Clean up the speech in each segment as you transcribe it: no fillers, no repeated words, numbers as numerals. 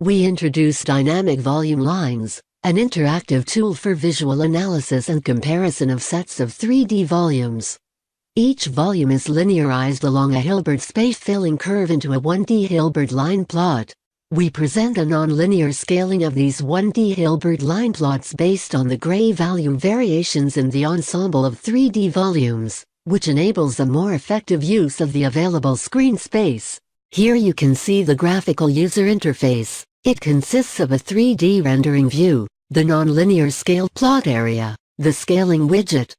we introduce dynamic volume lines, an interactive tool for visual analysis and comparison of sets of 3D volumes. Each volume is linearized along a Hilbert space-filling curve into a 1D Hilbert line plot. We present a nonlinear scaling of these 1D Hilbert line plots based on the gray value variations in the ensemble of 3D volumes, which enables a more effective use of the available screen space. Here you can see the graphical user interface. It consists of a 3D rendering view, the nonlinear scale plot area, the scaling widget,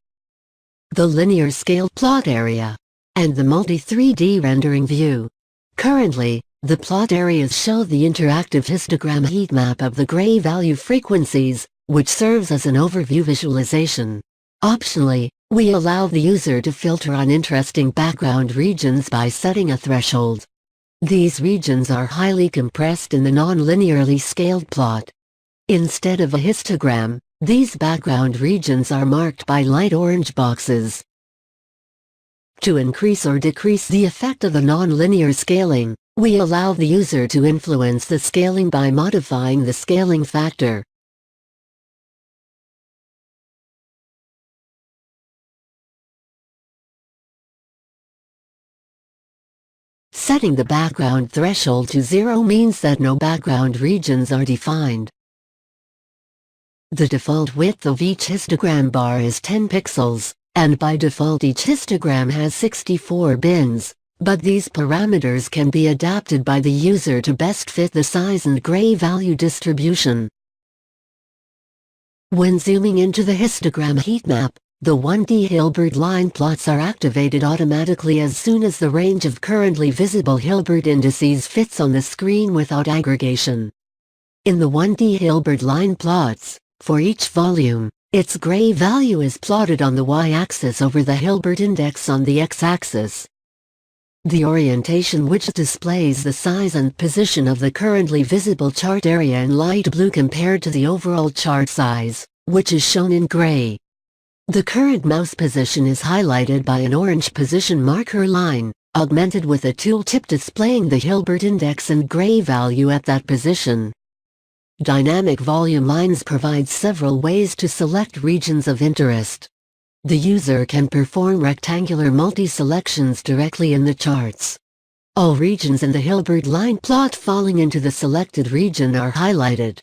the linear scale plot area, and the multi-3D rendering view. Currently, the plot areas show the interactive histogram heatmap of the gray value frequencies, which serves as an overview visualization. Optionally, we allow the user to filter on interesting background regions by setting a threshold. These regions are highly compressed in the non-linearly scaled plot. Instead of a histogram, these background regions are marked by light orange boxes. To increase or decrease the effect of the non-linear scaling, we allow the user to influence the scaling by modifying the scaling factor. Setting the background threshold to 0 means that no background regions are defined. The default width of each histogram bar is 10 pixels, and by default each histogram has 64 bins, but these parameters can be adapted by the user to best fit the size and gray value distribution. When zooming into the histogram heatmap, the 1D Hilbert line plots are activated automatically as soon as the range of currently visible Hilbert indices fits on the screen without aggregation. In the 1D Hilbert line plots, for each volume, its gray value is plotted on the y-axis over the Hilbert index on the x-axis. The orientation widget displays the size and position of the currently visible chart area in light blue compared to the overall chart size, which is shown in gray. The current mouse position is highlighted by an orange position marker line, augmented with a tooltip displaying the Hilbert index and gray value at that position. Dynamic volume lines provide several ways to select regions of interest. The user can perform rectangular multi-selections directly in the charts. All regions in the Hilbert line plot falling into the selected region are highlighted.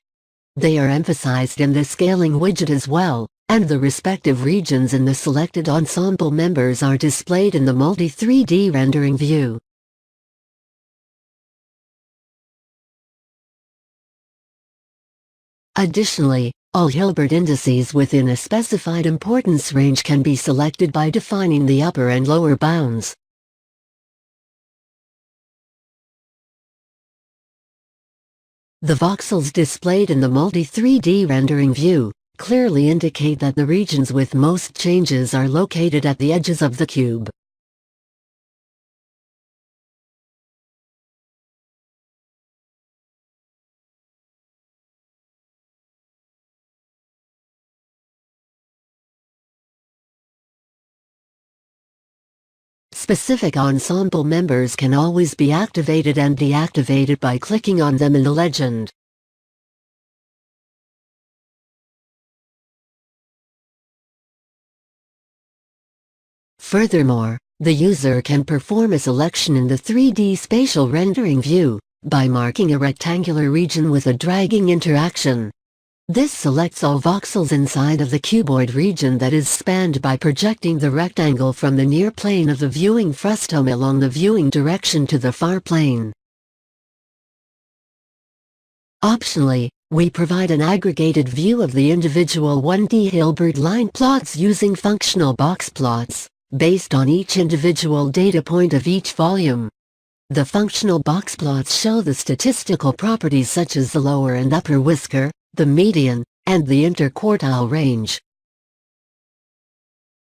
They are emphasized in the scaling widget as well, and the respective regions in the selected ensemble members are displayed in the multi-3D rendering view. Additionally, all Hilbert indices within a specified importance range can be selected by defining the upper and lower bounds. The voxels displayed in the multi-3D rendering view clearly indicate that the regions with most changes are located at the edges of the cube. Specific ensemble members can always be activated and deactivated by clicking on them in the legend. Furthermore, the user can perform a selection in the 3D spatial rendering view by marking a rectangular region with a dragging interaction. This selects all voxels inside of the cuboid region that is spanned by projecting the rectangle from the near plane of the viewing frustum along the viewing direction to the far plane. Optionally, we provide an aggregated view of the individual 1D Hilbert line plots using functional boxplots, based on each individual data point of each volume. The functional boxplots show the statistical properties such as the lower and upper whisker, the median, and the interquartile range.